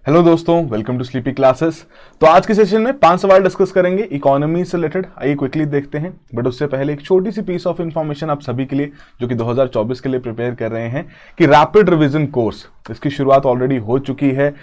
Hello दोस्तों, welcome to sleepy classes. तो आज के सेशन में 5 सवाल डिस्कस करेंगे इकोनॉमी से रिलेटेड। आइए क्विकली देखते हैं, बट उससे पहले एक छोटी सी पीस ऑफ इंफॉर्मेशन आप सभी के लिए जो कि 2024 के लिए प्रिपेयर कर रहे हैं कि रैपिड रिवीजन कोर्स इसकी शुरुआत ऑलरेडी हो चुकी है।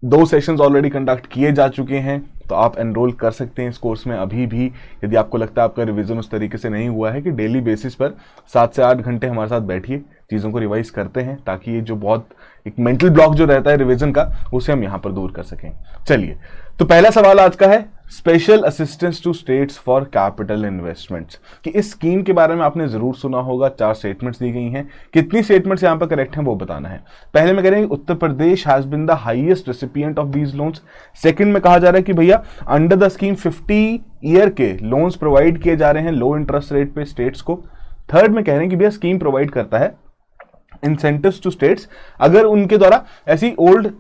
2 सेशंस ऑलरेडी कंडक्ट किए जा चुके हैं, तो आप एनरोल कर सकते हैं इस कोर्स में अभी भी। यदि आपको लगता है आपका रिवीजन उस तरीके से नहीं हुआ है कि डेली बेसिस पर 7 से 8 घंटे हमारे साथ बैठिए, चीज़ों को रिवाइज करते हैं, ताकि ये जो बहुत एक मेंटल ब्लॉक जो रहता है रिवीजन का, उसे हम यहाँ पर दूर कर सकें। चलिए, तो पहला सवाल आज का है special assistance to states for capital investments, कि इस स्कीम के बारे में आपने जरूर सुना होगा। 4 स्टेटमेंट्स दी गई हैं, कितनी स्टेटमेंट्स यहाँ पर करेक्ट हैं वो बताना है। पहले में कह रहे हैं Uttar Pradesh has been the highest recipient of these loans. Second में कहा जा रहा है कि भैया अंडर द स्कीम 50 ईयर के लोन्स प्रोवाइड किए जा रहे हैं लो इंटरेस्ट रेट पे स्टेट्स को। थर्ड में कह रहे हैं कि भैया स्कीम प्रोवाइड करता है इंसेंटिव्स टू स्टेट्स अगर उनके द्वारा ऐसी ओल्ड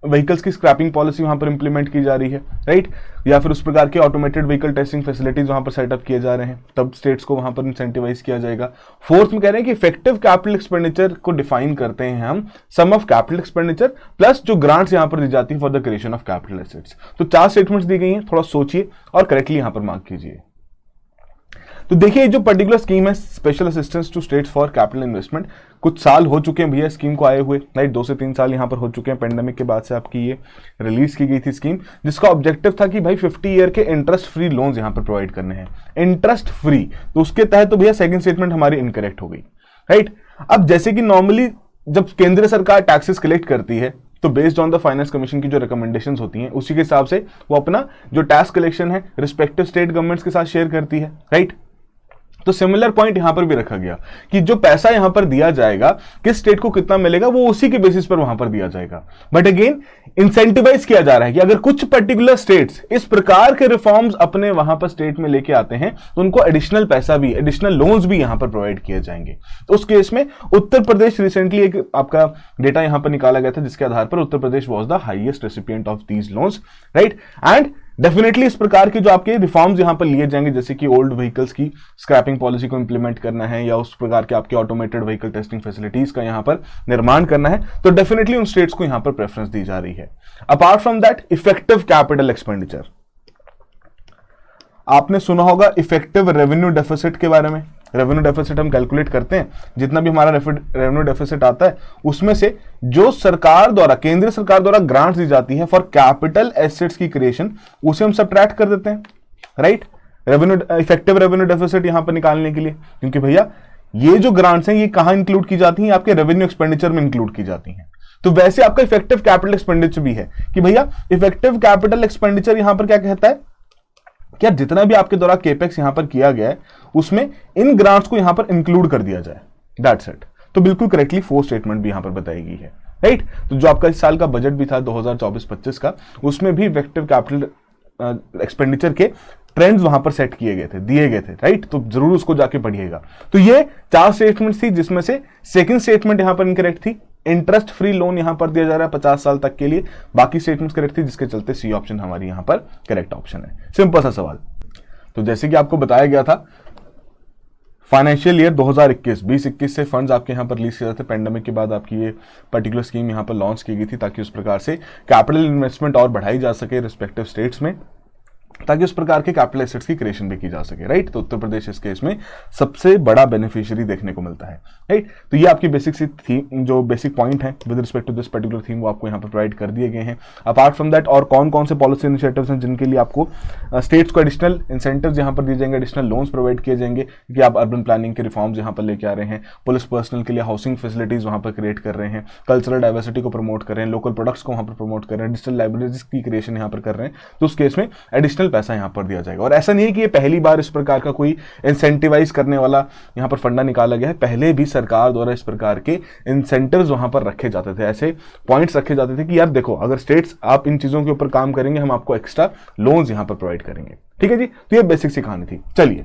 व्हीकल्स की स्क्रैपिंग पॉलिसी वहां पर इंप्लीमेंट की जा रही है, राइट, या फिर उस प्रकार के ऑटोमेटेड व्हीकल टेस्टिंग फैसिलिटीज वहां पर सेटअप किए जा रहे हैं, तब स्टेट्स को वहां पर इंसेंटिवाइज किया जाएगा। फोर्थ में कह रहे हैं कि इफेक्टिव कैपिटल एक्सपेंडिचर को डिफाइन करते हैं हम, सम ऑफ कैपिटल एक्सपेंडिचर प्लस जो ग्रांट्स यहां पर दी जाती है for the creation of capital assets. तो 4 स्टेटमेंट्स दी गई हैं, थोड़ा सोचिए और करेक्टली यहां पर मार्क कीजिए। तो देखिए, जो पर्टिकुलर स्कीम है special assistance to states for capital investment, कुछ साल हो चुके हैं भैया स्कीम को आए हुए, राइट, 2 से 3 साल यहां पर हो चुके हैं। पेंडेमिक के बाद से आपकी ये रिलीज की गई थी स्कीम, जिसका ऑब्जेक्टिव था कि भाई 50 ईयर के इंटरेस्ट फ्री लोन्स यहां पर प्रोवाइड करने हैं, इंटरेस्ट फ्री। तो उसके तहत तो भैया सेकंड स्टेटमेंट हमारी इनकरेक्ट हो गई, राइट। अब जैसे कि नॉर्मली जब केंद्र सरकार टैक्सेस कलेक्ट करती है, तो based on the finance commission की जो रिकमेंडेशंस होती हैं, उसी के हिसाब से वो अपना जो टैक्स कलेक्शन है रिस्पेक्टिव स्टेट गवर्नमेंट्स के साथ शेयर करती है, राइट। तो सिमिलर पॉइंट यहां पर भी रखा गया कि जो पैसा यहां पर दिया जाएगा, किस स्टेट को कितना मिलेगा, वो उसी के बेसिस पर वहां पर दिया जाएगा। बट अगेन इंसेंटिवाइज किया जा रहा है कि अगर कुछ पर्टिकुलर स्टेट्स इस प्रकार के रिफॉर्म्स अपने वहां पर स्टेट में लेके आते हैं, तो उनको एडिशनल पैसा भी, एडिशनल लोन्स भी यहां पर प्रोवाइड किए जाएंगे। तो उस केस में उत्तर प्रदेश रिसेंटली एक आपका डेटा यहां पर निकाला गया था, जिसके आधार पर Uttar Pradesh was the highest recipient of these loans, right. And definitely इस प्रकार के जो आपके रिफॉर्म्स यहां पर लिए जाएंगे, जैसे कि ओल्ड व्हीकल्स की स्क्रैपिंग पॉलिसी को इंप्लीमेंट करना है, या उस प्रकार के आपके ऑटोमेटेड व्हीकल टेस्टिंग फैसिलिटीज का यहां पर निर्माण करना है, तो डेफिनेटली उन स्टेट्स को यहां पर प्रेफरेंस दी जा रही है। Apart from that, effective capital expenditure, आपने सुना होगा इफेक्टिव रेवेन्यू डेफिसिट के बारे में। रेवेन्यू डेफिसिट हम कैलकुलेट करते हैं, जितना भी हमारा रेवेन्यू डेफिसिट आता है, उसमें से जो सरकार द्वारा, केंद्र सरकार द्वारा ग्रांट्स दी जाती है फॉर कैपिटल एसेट्स की क्रिएशन, उसे हम सबट्रैक्ट कर देते हैं, right. Revenue effective revenue deficit यहां पर निकालने के लिए, क्योंकि भैया ये जो ग्रांट्स हैं ये कहां इंक्लूड की जाती हैं, आपके रेवेन्यू एक्सपेंडिचर में इंक्लूड की जाती हैं। तो वैसे आपका इफेक्टिव कैपिटल एक्सपेंडिचर भी है कि भैया इफेक्टिव कैपिटल एक्सपेंडिचर यहां पर क्या कहता है कि जितना भी आपके द्वारा केपेक्स यहां पर किया गया है, उसमें इन ग्रांट्स को यहां पर इंक्लूड कर दिया जाए, दैट्स इट। तो बिल्कुल करेक्टली 4 स्टेटमेंट भी यहां पर बताई गई है, राइट। तो जो आपका इस साल का बजट भी था 2024-25 का, उसमें भी इफेक्टिव कैपिटल एक्सपेंडिचर के ट्रेंड्स वहां पर सेट किए गए थे, दिए गए थे, राइट। तो जरूर उसको जाके पढ़िएगा। तो ये 4 स्टेटमेंट थी, जिसमें से सेकंड स्टेटमेंट यहां पर इनकरेक्ट थी, इंटरेस्ट फ्री लोन यहां पर दिया जा रहा है 50 साल तक के लिए। बाकी स्टेटमेंट्स करेक्ट थी, जिसके चलते सी ऑप्शन हमारी यहां पर करेक्ट ऑप्शन है। सिंपल सा सवाल। तो जैसे कि आपको बताया गया था, फाइनेंशियल ईयर 2021-20-21 से फंड्स आपके यहां पर रिलीज किए जाते थे। पेंडेमिक के बाद आपकी ये पर्टिकुलर स्कीम यहां पर लॉन्च की गई थी, ताकि उस प्रकार से कैपिटल इन्वेस्टमेंट और बढ़ाई जा सके रिस्पेक्टिव स्टेट्स में, ताकि उस प्रकार के कैपिटल एसेट्स की क्रिएशन भी की जा सके, राइट। तो उत्तर प्रदेश इस केस में सबसे बड़ा बेनिफिशियरी देखने को मिलता है, राइट। तो ये आपकी बेसिक सी थीम, जो बेसिक पॉइंट है with respect to this particular theme, वो आपको यहाँ पर प्रोवाइड कर दिए गए हैं। अपार्ट फ्रॉम दैट, और कौन कौन से पॉलिसी इनिशिएटिव्स हैं जिनके लिए आपको स्टेट्स को एडिशनल इंसेंटिव्स यहाँ पर दिए जाएंगे, एडिशनल लोन्स प्रोवाइड किए जाएंगे, कि आप अर्बन प्लानिंग के रिफॉर्म्स यहाँ पर लेके आ रहे हैं, पुलिस पर्सनल के लिए हाउसिंग फैसिलिटीज वहाँ पर क्रिएट कर रहे हैं, कल्चरल डाइवर्सिटी को प्रमोट कर रहे हैं, लोकल प्रोडक्ट्स को वहाँ पर प्रमोट कर रहे हैं, डिजिटल लाइब्रेरीज की क्रिएशन यहाँ पर कर रहे हैं। तो उस केस में एडिशनल पैसा यहाँ पर दिया जाएगा। और ऐसा नहीं है कि ये पहली बार इस प्रकार का कोई इंसेंटिवाइज करने वाला यहां पर फंडा निकाला गया है, पहले भी सरकार द्वारा इस प्रकार के इंसेंटिव्स वहां पर रखे जाते थे, ऐसे पॉइंट्स रखे जाते थे कि यार देखो, अगर स्टेट्स आप इन चीजों के ऊपर काम करेंगे, हम आपको एक्स्ट्रा लोन्स यहां पर प्रोवाइड करेंगे, ठीक है जी। तो ये बेसिक सी कहानी थी। चलिए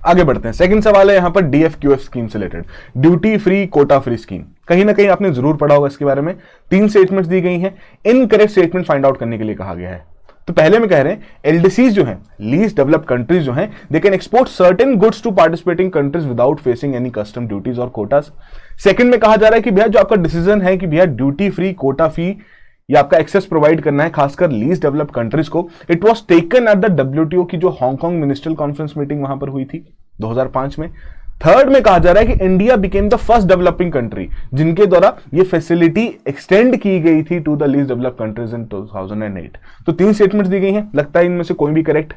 आगे बढ़ते हैं। सेकंड सवाल है यहां पर DFQF स्कीम से related, duty free quota free scheme. कहीं ना कहीं आपने जरूर पढ़ा होगा इसके बारे में। 3 स्टेटमेंट्स दी गई हैं, इनकरेक्ट स्टेटमेंट फाइंड आउट करने के लिए कहा गया है। तो पहले में कह रहे हैं एलडीसीज जो हैं, लीस्ट डेवलप्ड कंट्रीज जो हैं, they can export certain goods to participating countries without facing any custom duties और कोटास। सेकंड में कहा जा रहा है कि भैया जो आपका डिसीजन है कि भैया ड्यूटी फ्री कोटा फ्री ये आपका एक्सेस प्रोवाइड करना है खासकर लीस्ट डेवलप्ड कंट्रीज को। It was taken at the WTO की जो हांगकांग मिनिस्ट्रियल कॉन्फ्रेंस मीटिंग वहां पर हुई थी 2005 में। थर्ड में कहा जा रहा है कि India became the first developing country जिनके द्वारा ये फैसिलिटी एक्सटेंड की गई थी to the least developed countries in 2008। तो 3 स्टेटमेंट्स दी गई हैं, लगता है इनमें से कोई भी करेक्ट,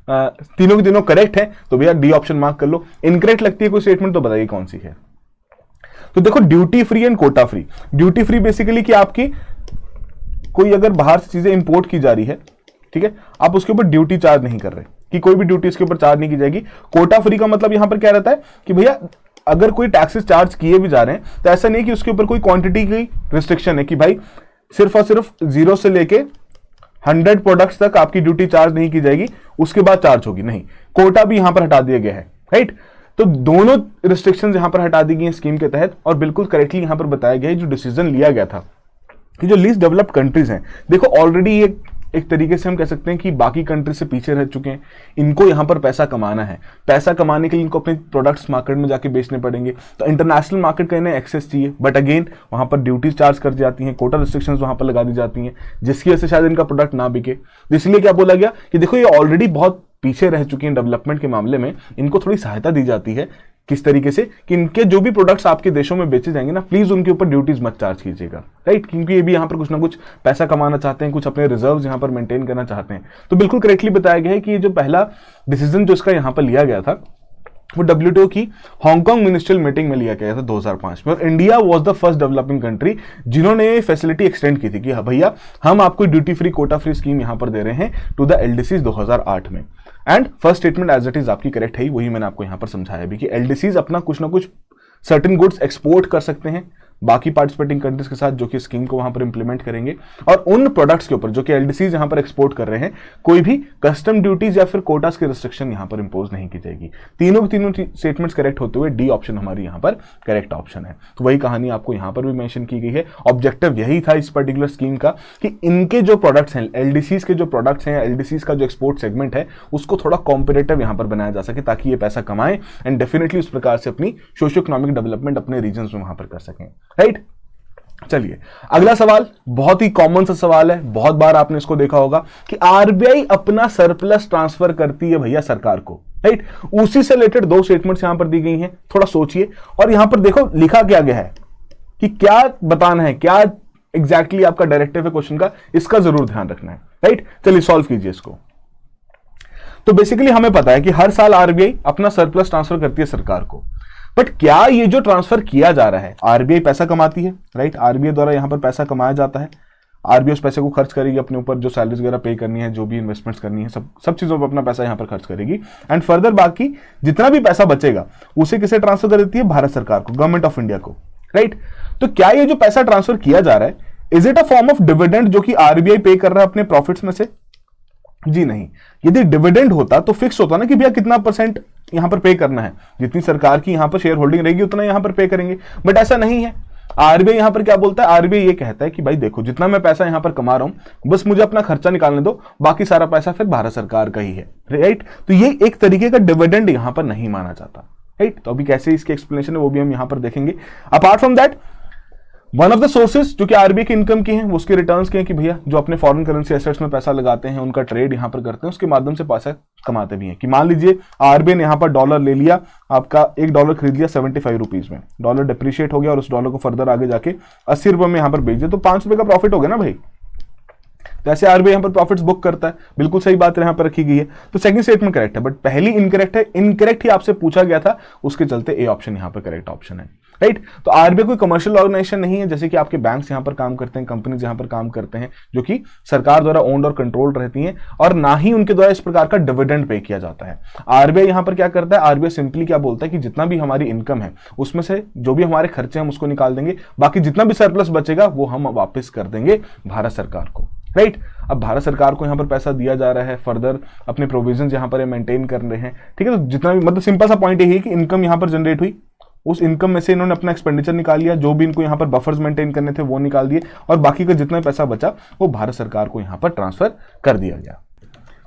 तीनों के तीनों करेक्ट है तो भैया डी ऑप्शन मार्क कर लो। इनकरेक्ट लगती है कोई स्टेटमेंट तो बताइए कौन सी है। तो देखो duty free and quota free. Duty free basically कि आपकी कोई अगर बाहर से चीजें इंपोर्ट की जा रही है, ठीक है, आप उसके ऊपर ड्यूटी चार्ज नहीं कर रहे, कि कोई भी ड्यूटी इसके ऊपर चार्ज नहीं की जाएगी। कोटा फ्री का मतलब यहां पर क्या रहता है कि भैया अगर कोई टैक्सेस चार्ज किए भी जा रहे हैं तो ऐसा नहीं कि उसके ऊपर कोई क्वांटिटी की रिस्ट्रिक्शन है कि भाई सिर्फ और सिर्फ 0 से लेके 100 प्रोडक्ट्स तक आपकी ड्यूटी चार्ज नहीं की जाएगी, उसके बाद चार्ज होगी, नहीं। कोटा भी यहां पर हटा दिया गया है, राइट। तो दोनों रिस्ट्रिक्शंस यहां पर हटा दी गई हैं स्कीम के तहत, और बिल्कुल करेक्टली यहां पर बताया गया है जो डिसीजन लिया गया था कि जो लीस्ट डेवलप्ड कंट्रीज हैं, देखो ऑलरेडी एक तरीके से हम कह सकते हैं कि बाकी कंट्री से पीछे रह चुके हैं। इनको यहां पर पैसा कमाना है, पैसा कमाने के लिए इनको अपने प्रोडक्ट्स मार्केट में जाके बेचने पड़ेंगे, तो इंटरनेशनल मार्केट का इन्हें एक्सेस चाहिए। बट अगेन वहां पर ड्यूटीज चार्ज कर जाती हैं, कोटा रिस्ट्रिक्शंस वहां पर लगा दी जाती हैं, जिसकी वजह से शायद इनका प्रोडक्ट ना बिके। इसलिए क्या बोला गया कि देखो ये ऑलरेडी बहुत पीछे रह चुकी हैं डेवलपमेंट के मामले में, इनको थोड़ी सहायता दी जाती है। किस तरीके से कि इनके जो भी प्रोडक्ट्स आपके देशों में बेचे जाएंगे ना, प्लीज उनके ऊपर ड्यूटीज मत चार्ज कीजिएगा, राइट, क्योंकि ये भी यहाँ पर कुछ ना कुछ पैसा कमाना चाहते हैं, कुछ अपने रिजर्व्स यहाँ पर मेंटेन करना चाहते हैं। तो बिल्कुल करेक्टली बताया गया है कि ये जो पहला डिसीजन जो इसका यहाँ पर लिया गया था वो डब्ल्यूटीओ की हांगकांग मिनिस्ट्रियल मीटिंग में लिया गया था 2005 में, और India was the first developing country जिन्होंने ये फैसिलिटी एक्सटेंड की थी कि हाँ भैया हम आपको duty free quota free scheme यहां पर दे रहे हैं टू द एलडीसीज 2008 में। And first statement as it is आपकी करेक्ट है, वही मैंने आपको यहां पर समझाया भी कि एलडीसीज अपना कुछ ना कुछ सर्टेन गुड्स एक्सपोर्ट कर सकते हैं बाकी पार्टिसिपेटिंग कंट्रीज के साथ जो कि स्कीम को वहां पर इंप्लीमेंट करेंगे, और उन प्रोडक्ट्स के ऊपर जो कि एलडीसीज यहां पर एक्सपोर्ट कर रहे हैं कोई भी कस्टम ड्यूटीज या फिर कोटास की रिस्ट्रिक्शन यहां पर इंपोज नहीं की जाएगी। तीनों के तीनों स्टेटमेंट्स करेक्ट होते हुए डी ऑप्शन हमारी यहां पर करेक्ट ऑप्शन है। तो वही कहानी आपको यहां पर भी मेंशन की गई है। ऑब्जेक्टिव यही था इस पर्टिकुलर स्कीम का कि इनके जो प्रोडक्ट्स हैं, एलडीसीज के जो प्रोडक्ट्स हैं, एलडीसीज का जो एक्सपोर्ट सेगमेंट है उसको थोड़ा कॉम्पिटेटिव यहां पर बनाया जा सके ताकि ये पैसा कमाएं एंड डेफिनेटली उस प्रकार से अपनी सोशियो इकोनॉमिक डेवलपमेंट अपने रीजन में वहां पर कर सकें, राइट। चलिए अगला सवाल बहुत ही कॉमन सा सवाल है, बहुत बार आपने इसको देखा होगा कि आरबीआई अपना सरप्लस ट्रांसफर करती है भैया सरकार को, राइट। उसी से रिलेटेड 2 स्टेटमेंट्स यहां पर दी गई हैं, थोड़ा सोचिए। और यहां पर देखो लिखा क्या गया है कि क्या बताना है, क्या एग्जैक्टली आपका डायरेक्टिव है क्वेश्चन का, इसका जरूर ध्यान रखना है, राइट। चलिए सॉल्व कीजिए इसको। तो बेसिकली हमें पता है कि हर साल आरबीआई अपना सरप्लस ट्रांसफर करती है सरकार को, बट क्या ये जो ट्रांसफर किया जा रहा है, आरबीआई पैसा कमाती है, राइट, आरबीआई द्वारा यहां पर पैसा कमाया जाता है, आरबीआई उस पैसे को खर्च करेगी अपने ऊपर, जो सैलरीज वगैरह पे करनी है, जो भी इन्वेस्टमेंट्स करनी है, सब चीजों पर अपना पैसा यहां पर खर्च करेगी। एंड फर्दर बाकी जितना भी पैसा बचेगा उसे किसे ट्रांसफर कर देती है, भारत सरकार को, गवर्नमेंट ऑफ इंडिया को, राइट। तो क्या ये जो पैसा ट्रांसफर किया जा रहा है, is it a form of dividend जो कि आरबीआई पे कर रहा है अपने प्रॉफिट्स में से? जी नहीं। यदि डिविडेंड होता तो फिक्स होता ना कि भैया कितना परसेंट यहां पर पे करना है, जितनी सरकार की यहां पर शेयर होल्डिंग रहेगी उतना यहां पर पे करेंगे, बट ऐसा नहीं है। आरबीआई यहां पर क्या बोलता है, आरबीआई ये कहता है कि भाई देखो जितना मैं पैसा यहां पर कमा रहा हूं बस मुझे अपना खर्चा निकालने दो, बाकी सारा पैसा फिर भारत सरकार का ही है, राइट। तो ये एक तरीके का डिविडेंड यहां पर नहीं माना जाता, राइट। तो अभी कैसे इसकी एक्सप्लेनेशन है वो भी हम यहां पर देखेंगे। Apart from that one of the sources जो कि आरबीआई की इनकम की हैं वो उसके रिटर्न्स के हैं कि भैया जो अपने फॉरेन करेंसी एसेट्स में पैसा लगाते हैं उनका ट्रेड यहां पर करते हैं, उसके माध्यम से पैसा कमाते भी हैं। कि मान लीजिए आरबीआई ने यहां पर डॉलर ले लिया, आपका $1 खरीद लिया 75 रुपीज में, डॉलर डिप्रिशिएट हो गया और उस डॉलर को फर्दर आगे जाके 80 रुपए में यहां पर बेच दिया, तो ₹5 का प्रॉफिट हो गया ना भाई। तो ऐसे आरबीआई यहां पर प्रॉफिट्स बुक करता है, बिल्कुल सही बात यहां पर रखी गई है। तो सेकंड स्टेटमेंट करेक्ट है, बट पहली इनकरेक्ट है, इनकरेक्ट ही आपसे पूछा गया था, उसके चलते ए ऑप्शन यहां पर करेक्ट ऑप्शन है, राइट। तो आरबीआई कोई कमर्शियल ऑर्गेनाइजेशन नहीं है, जैसे कि आपके बैंक्स यहां पर काम करते हैं, कंपनीज यहां पर काम करते हैं जो कि सरकार द्वारा ओन्ड और कंट्रोल्ड रहती हैं, और ना ही उनके द्वारा इस प्रकार का डिविडेंड पे किया जाता है। आरबीआई यहां पर क्या करता है, आरबीआई सिंपली क्या बोलता है कि जितना भी हमारी इनकम है उसमें से जो भी हमारे खर्चे हम उसको निकाल देंगे, बाकी जितना भी सरप्लस बचेगा वो हम वापस कर देंगे भारत सरकार को, राइट। अब भारत सरकार को यहां पर पैसा दिया जा रहा है, फर्दर अपने प्रोविजंस यहां पर मेंटेन कर रहे हैं, ठीक है। तो जितना भी मतलब सिंपल सा पॉइंट यही है कि इनकम यहां पर जनरेट हुई, उस इनकम में से इन्होंने अपना एक्सपेंडिचर निकाल लिया, जो भी इनको यहां पर बफर्स मेंटेन करने थे वो निकाल दिए, और बाकी का जितना पैसा बचा वो भारत सरकार को यहां पर ट्रांसफर कर दिया गया।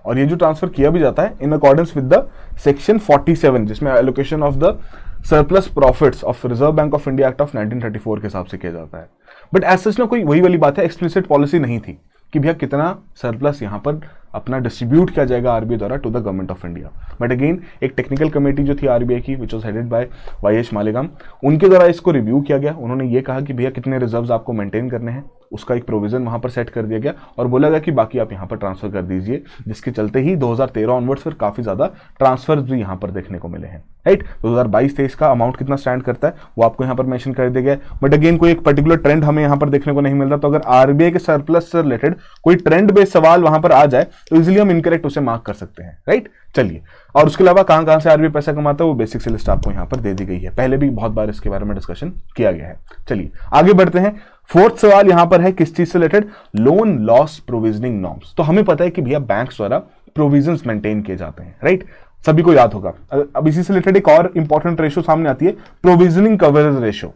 और ये जो ट्रांसफर किया भी जाता है in accordance with the section 47 जिसमें allocation of the surplus profits of reserve bank of India act of 1934 के हिसाब से किया जाता है। बट एज सच ना कोई वही वाली बात है, एक्सप्लिसिट पॉलिसी नहीं थी कि भैया कितना सरप्लस यहां पर अपना डिस्ट्रीब्यूट किया जाएगा आरबीआई द्वारा to the government of India. But again एक टेक्निकल कमेटी जो थी आरबीआई की, which was headed by YS Malegam, उनके द्वारा इसको रिव्यू किया गया। उन्होंने ये कहा कि भैया कितने रिजर्व्स आपको मेंटेन करने हैं, उसका एक प्रोविजन वहां पर सेट कर दिया गया और बोला गया कि बाकी आप यहां पर ट्रांसफर कर दीजिए, जिसके चलते ही 2013 ऑनवर्ड्स फिर काफी ज्यादा ट्रांसफर भी यहां पर देखने को मिले हैं, राइट। 2022-23 का अमाउंट कितना स्टैंड करता है वो आपको यहां पर मेंशन कर दिया गया। बट अगेन कोई एक पर्टिकुलर ट्रेंड हमें यहां पर देखने को नहीं मिल रहा, तो अगर आरबीआई के सरप्लस से रिलेटेड कोई ट्रेंड बेस्ड सवाल वहां पर आ जाए तो इजिली हम इनकरेक्ट उसे मार्क कर सकते हैं, राइट। चलिए, और उसके अलावा कहां कहां से आरबीआई पैसा कमाता है वो बेसिक सी लिस्ट आपको यहां पर दे दी गई है, पहले भी बहुत बार इसके बारे में डिस्कशन किया गया है। चलिए आगे बढ़ते हैं। फोर्थ सवाल यहां पर है किस चीज से related, loan loss provisioning norms. तो हमें पता है कि भैया बैंक्स द्वारा प्रोविजंस मेंटेन किए जाते हैं, राइट, सभी को याद होगा। अब इसी से रिलेटेड एक और इंपॉर्टेंट रेशियो सामने आती है, प्रोविजनिंग कवरेज रेशियो।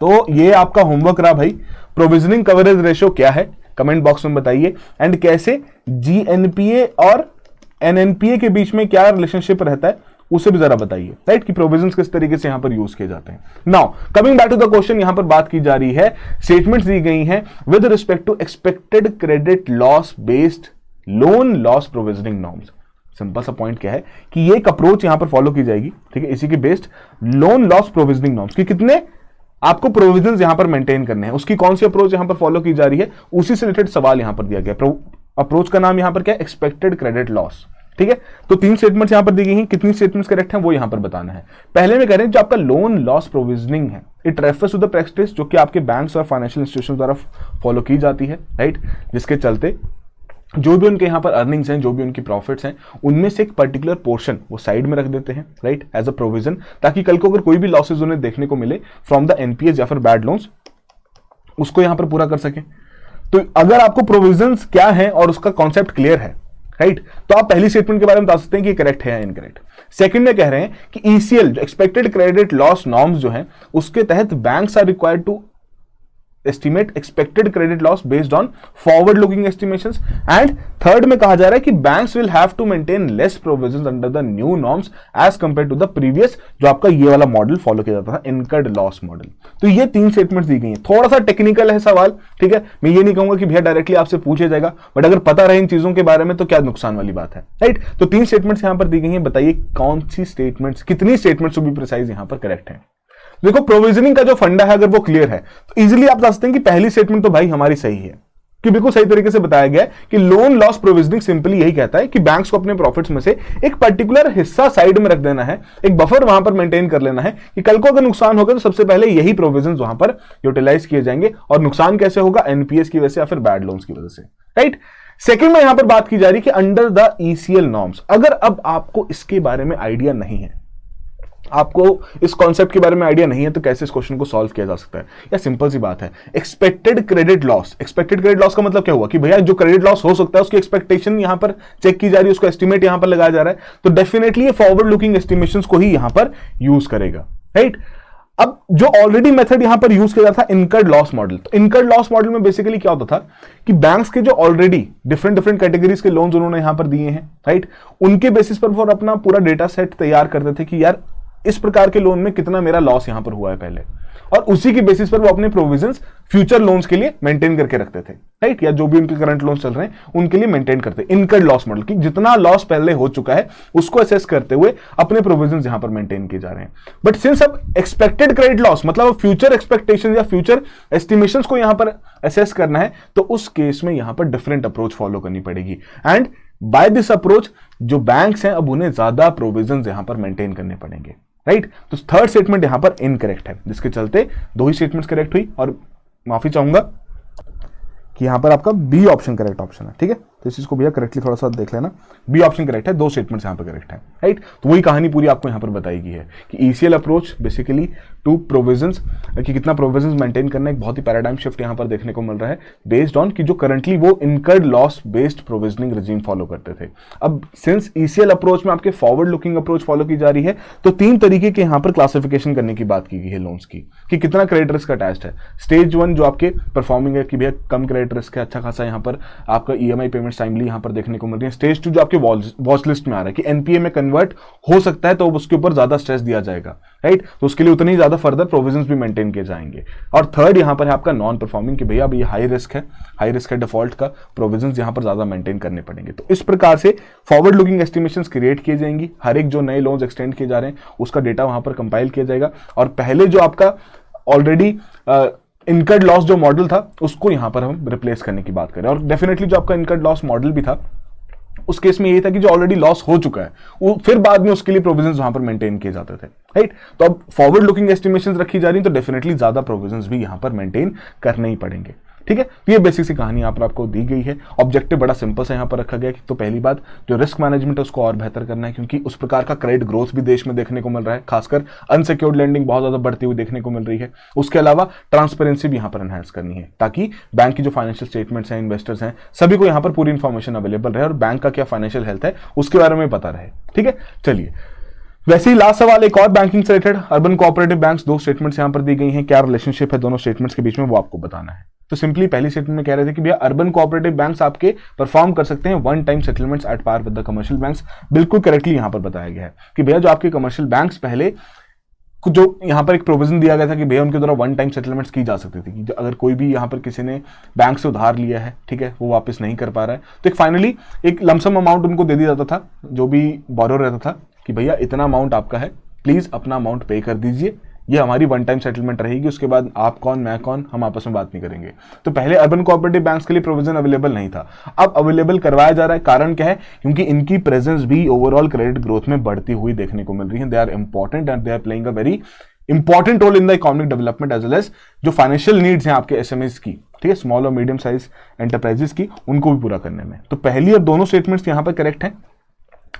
तो ये आपका होमवर्क रहा भाई, प्रोविजनिंग कवरेज रेशियो क्या है, कमेंट बॉक्स में बताइए, एंड कैसे जीएनपीए और एनएनपीए के बीच में क्या रिलेशनशिप रहता है उसे भी जरा बताइए, राइट, कि प्रोविजंस किस तरीके से यहां पर यूज किए जाते हैं। Now coming back to the question, यहां पर बात की जा रही है, स्टेटमेंट्स दी गई हैं with respect to expected credit loss based loan loss provisioning norms. Simple सा पॉइंट क्या है कि ये एक अप्रोच यहां पर फॉलो की जाएगी, ठीक है, इसी के based loan loss provisioning norms कि कितने आपको प्रोविजंस यहां पर मेंटेन करने हैं, उसकी कौन सी अप्रोच यहां पर फॉलो की जा रही है, उसी से रिलेटेड सवाल यहां पर दिया गया। अप्रोच का नाम यहां पर क्या है, एक्सपेक्टेड क्रेडिट लॉस, ठीक है। तो 3 स्टेटमेंट्स यहां पर दी गई हैं, कितनी स्टेटमेंट्स करेक्ट हैं वो यहां पर बताना है। पहले में कह रहे हैं जो आपका लोन लॉस प्रोविजनिंग है, it refers to the practice जो कि आपके बैंक्स और फाइनेंशियल इंस्टीट्यूशन द्वारा फॉलो की जाती है, राइट, जिसके चलते जो भी उनके यहां पर अर्निंग्स हैं, जो भी उनकी प्रॉफिट्स हैं, उनमें से एक पर्टिकुलर पोर्शन वो साइड में रख देते हैं, राइट, एज अ प्रोविजन, ताकि कल को अगर कोई भी लॉसेज उन्हें देखने को मिले फ्रॉम द एनपीएस या फिर बैड लोन्स, उसको यहां पर पूरा कर सके। तो अगर आपको प्रोविजंस क्या है और उसका कॉन्सेप्ट क्लियर है, राइट, तो आप पहली स्टेटमेंट के बारे में बता सकते हैं कि करेक्ट है या इनकरेक्ट। सेकंड में कह रहे हैं कि ईसीएल जो एक्सपेक्टेड क्रेडिट लॉस नॉर्म्स जो है उसके तहत banks are required to estimate expected credit loss based on forward looking estimations, and third में कहा जा रहा है कि banks will have to maintain less provisions under the new norms as compared to the previous जो आपका ये वाला मॉडल फॉलो किया जाता था, incurred loss मॉडल। तो ये 3 स्टेटमेंट्स दी गई हैं, थोड़ा सा टेक्निकल है सवाल, ठीक है, मैं ये नहीं कहूंगा कि भैया डायरेक्टली आपसे पूछा जाएगा, बट अगर पता रहे इन चीजों के बारे में तो क्या नुकसान वाली बात है, राइट। तो 3 स्टेटमेंट्स यहां पर दी गई हैं, बताइए कौन सी स्टेटमेंट्स, कितनी स्टेटमेंट्स टू बी प्रिसाइज यहां पर करेक्ट है। देखो प्रोविजनिंग का जो फंडा है अगर वो क्लियर है तो इजीली आप बता सकते हैं कि पहली स्टेटमेंट तो भाई हमारी सही है, कि बिल्कुल सही तरीके से बताया गया है कि लोन लॉस प्रोविजनिंग सिंपली यही कहता है कि बैंक्स को अपने प्रॉफिट्स में से एक पर्टिकुलर हिस्सा साइड में रख देना है, एक बफर वहां पर मेंटेन कर लेना है कि कल को अगर नुकसान होगा तो सबसे पहले यही प्रोविजंस वहां पर यूटिलाइज किए जाएंगे। और नुकसान कैसे होगा, एनपीएस की वजह से या फिर बैड लोन्स की वजह से, राइट। सेकंड में यहां पर बात की जा रही है कि अंडर द ईसीएल नॉर्म्स, अगर अब आपको इसके बारे में आइडिया नहीं है, आपको इस कॉन्सेप्ट के बारे में आइडिया नहीं है, तो कैसे इस क्वेश्चन को सॉल्व किया जा सकता है, या सिंपल सी बात है, expected credit loss. Expected credit loss का मतलब क्या हुआ कि भैया जो क्रेडिट लॉस हो सकता है उसकी एक्सपेक्टेशन यहां पर चेक की जा रही है, उसको एस्टिमेट यहां पर लगाया जा रहा है, तो डेफिनेटली ये फॉरवर्ड लुकिंग एस्टिमेशंस को ही यहां पर यूज करेगा, राइट। अब जो ऑलरेडी मेथड यहां पर यूज किया जाता था इनकर्ड लॉस मॉडल, तो इनकर्ड लॉस मॉडल में बेसिकली क्या होता था कि बैंक्स के जो ऑलरेडी डिफरेंट कैटेगरीज के लोन्स उन्होंने यहां पर दिए हैं, राइट, उनके बेसिस पर वो अपना पूरा डेटा सेट तैयार करते थे कि यार इस प्रकार के लोन में कितना मेरा लॉस यहां पर हुआ है पहले, और उसी के बेसिस पर वो अपने प्रोविजंस फ्यूचर लोन्स के लिए मेंटेन करके रखते थे, राइट, या जो भी उनके करंट लोन्स चल रहे हैं उनके लिए मेंटेन करते। इनकर्ड लॉस मॉडल कि जितना लॉस पहले हो चुका है उसको असेस करते हुए अपने प्रोविजंस यहां पर मेंटेन किए जा रहे हैं। बट सिंस अब एक्सपेक्टेड क्रेडिट लॉस मतलब फ्यूचर एक्सपेक्टेशन या फ्यूचर एस्टिमेशंस को यहां पर असेस करना है, तो उस केस में यहां पर डिफरेंट अप्रोच फॉलो करनी पड़ेगी, एंड बाय दिस अप्रोच जो बैंक्स हैं अब उन्हें ज्यादा प्रोविजंस यहां पर मेंटेन करने पड़ेंगे, राइट। तो थर्ड स्टेटमेंट यहां पर इनकरेक्ट है, जिसके चलते 2 ही स्टेटमेंट्स करेक्ट हुई, और माफी चाहूंगा कि यहां पर आपका बी ऑप्शन करेक्ट ऑप्शन है, ठीक है। तो इस चीज को भैया करेक्टली थोड़ा सा देख लेना, बी ऑप्शन करेक्ट है, 2 स्टेटमेंट्स यहां पर करेक्ट है, राइट। तो वही कहानी पूरी आपको यहां पर बताई गई है कि ECL approach basically to provisions, कि कितना प्रोविजंस मेंटेन करना, एक बहुत ही पैराडाइम शिफ्ट यहां पर देखने को मिल रहा है बेस्ड ऑन कि जो करंटली वो incurred loss based provisioning regime follow करते थे। अब सिंस ईसीएल अप्रोच में आपके फॉरवर्ड लुकिंग अप्रोच फॉलो की जा रही है, तो 3 तरीके के यहां पर क्लासिफिकेशन करने की बात की गई है लोन्स की, कि कितना क्रेडिट रिस्क अटैच्ड है। स्टेज 1 जो आपके परफॉर्मिंग है कि भैया कम क्रेडिट रिस्क है, अच्छा खासा यहां पर आपका ईएमआई पेमेंट्स पेमेंट्स टाइमली यहाँ पर देखने को मिल रही है। स्टेज 2 जो आपके वॉच लिस्ट में आ रहा है कि एनपीए में कन्वर्ट हो सकता है, तो उसके ऊपर ज्यादा स्ट्रेस दिया जाएगा, राइट। तो उसके लिए उतनी ज्यादा फर्दर प्रोविजंस भी मेंटेन किए जाएंगे। और थर्ड यहाँ पर है आपका नॉन परफॉर्मिंग, कि भैया ये हाई रिस्क है डिफॉल्ट का, प्रोविजंस यहाँ पर ज्यादा मेंटेन करने पड़ेंगे। तो इस प्रकार से फॉरवर्ड लुकिंग एस्टिमेशंस क्रिएट किए जाएंगी। हर एक जो नए लोन्स एक्सटेंड किए जा रहे हैं उसका डेटा वहां पर कंपाइल किया जाएगा, और पहले जो आपका ऑलरेडी इनकर्ड लॉस जो मॉडल था उसको यहां पर हम रिप्लेस करने की बात करें। और डेफिनेटली जो आपका इनकर्ड लॉस मॉडल भी था उस केस में ये था कि जो ऑलरेडी लॉस हो चुका है वो फिर बाद में उसके लिए प्रोविजंस वहां पर मेंटेन किए जाते थे, राइट। तो अब फॉरवर्ड लुकिंग एस्टिमेशंस रखी जा रही, तो डेफिनेटली ज्यादा प्रोविजंस भी यहां पर मेंटेन करने ही पड़ेंगे, ठीक है। तो ये बेसिक सी कहानी यहाँ पर आपको दी गई है। ऑब्जेक्टिव बड़ा सिंपल सा यहाँ पर रखा गया है। तो पहली बात, जो रिस्क मैनेजमेंट है उसको और बेहतर करना है, क्योंकि उस प्रकार का क्रेडिट ग्रोथ भी देश में देखने को मिल रहा है, खासकर अनसिक्योर्ड लेंडिंग बहुत ज्यादा बढ़ती हुई देखने को मिल रही है। उसके अलावा ट्रांसपेरेंसी भी यहाँ पर एनहांस करनी है, ताकि बैंक की जो फाइनेंशियल स्टेटमेंट्स हैं, इन्वेस्टर्स हैं, सभी को यहाँ पर पूरी इन्फॉर्मेशन अवेलेबल रहे और बैंक का क्या फाइनेंशियल हेल्थ है उसके बारे में पता रहे, ठीक है। चलिए, वैसे ही लास्ट सवाल एक और बैंकिंग से रिलेटेड, अर्बन कोऑपरेटिव बैंक्स, दो स्टेटमेंट्स यहां पर दी गई हैं, क्या रिलेशनशिप है दोनों स्टेटमेंट्स के बीच में वो आपको बताना है। तो सिंपली पहली स्टेटमेंट में कह रहे थे कि भैया अर्बन कोऑपरेटिव बैंक्स आपके परफॉर्म कर सकते हैं one time settlements at par with the commercial banks. बिल्कुल करेक्टली यहां पर बताया गया है कि भैया जो आपके कमर्शियल बैंक्स पहले जो यहां पर एक प्रोविजन दिया गया था कि भैया उनके द्वारा वन टाइम सेटलमेंट्स की जा सकती थी, कि अगर कोई भी यहां पर किसी ने बैंक से उधार लिया है, ठीक है, वो वापस नहीं कर पा रहा है, तो एक फाइनली एक लमसम अमाउंट उनको दे दिया जाता था, जो भी बोरोर रहता था, कि भैया इतना अमाउंट आपका है, प्लीज अपना अमाउंट पे कर दीजिए, ये हमारी वन टाइम सेटलमेंट रहेगी, उसके बाद आप कौन मैं कौन हम आपस में बात नहीं करेंगे। तो पहले अर्बन कोऑपरेटिव बैंक्स के लिए प्रोविजन अवेलेबल नहीं था, अब अवेलेबल करवाया जा रहा है। कारण क्या है? क्योंकि इनकी प्रेजेंस भी ओवरऑल क्रेडिट ग्रोथ में बढ़ती हुई देखने को मिल रही है। They are important and they are playing a very important role in the economic development as well as जो फाइनेंशियल नीड्स हैं आपके एसएमएस की, ठीक है, स्मॉल और मीडियम साइज एंटरप्राइजेस की, उनको भी पूरा करने में। तो पहली और दोनों स्टेटमेंट्स यहां पर करेक्ट हैं,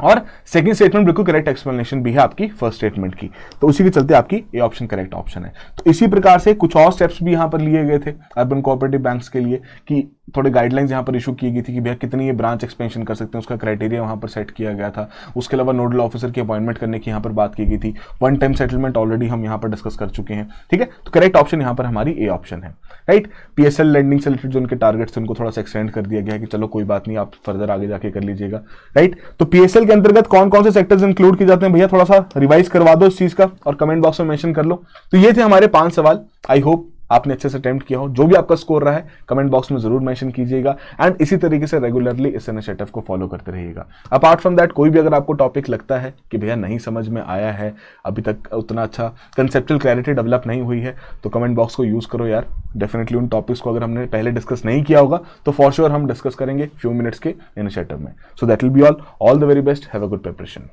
और सेकंड स्टेटमेंट बिल्कुल करेक्ट एक्सप्लेनेशन भी है आपकी फर्स्ट स्टेटमेंट की, तो उसी के चलते आपकी ए ऑप्शन करेक्ट ऑप्शन है। तो इसी प्रकार से कुछ और स्टेप्स भी यहां पर लिए गए थे अर्बन कोऑपरेटिव बैंक्स के लिए, कि थोड़े गाइडलाइंस यहां पर इशू की गई थी कि भैया कितनी ये ब्रांच एक्सपेंशन कर सकते हैं, उसका क्राइटेरिया वहां पर सेट किया गया था। उसके अलावा नोडल ऑफिसर की अपॉइंटमेंट करने की यहां पर बात की गई थी। वन टाइम सेटलमेंट ऑलरेडी हम यहां पर डिस्कस कर चुके हैं, ठीक है। तो करेक्ट ऑप्शन यहां पर हमारी ए ऑप्शन है, राइट। पीएसएल लेंडिंग से रिलेटेड जो उनके टारगेट्स उनको थोड़ा सा एक्सटेंड कर दिया गया है कि चलो कोई बात नहीं, आप फर्दर आगे जाके कर लीजिएगा, राइट। तो पीएसएल के अंतर्गत कौन कौन से सेक्टर्स इंक्लूड किए जाते हैं भैया, थोड़ा सा रिवाइज करवा दो इस चीज का और कमेंट बॉक्स में मेंशन कर लो। तो ये थे हमारे 5 सवाल। आई होप आपने अच्छे से अटेम्प्ट किया हो। जो भी आपका स्कोर रहा है कमेंट बॉक्स में जरूर मेंशन कीजिएगा, एंड इसी तरीके से रेगुलरली इस इनिशिएटिव को फॉलो करते रहिएगा। अपार्ट फ्रॉम दैट, कोई भी अगर आपको टॉपिक लगता है कि भैया नहीं समझ में आया है, अभी तक उतना अच्छा कंसेप्चुअल क्लैरिटी डेवलप नहीं हुई है, तो कमेंट बॉक्स को यूज करो यार। डेफिनेटली उन टॉपिक्स को अगर हमने पहले डिस्कस नहीं किया होगा तो फॉर श्योर हम डिस्कस करेंगे फ्यू मिनट्स के इनिशिएटिव में। So that will be all the very best, have a good preparation.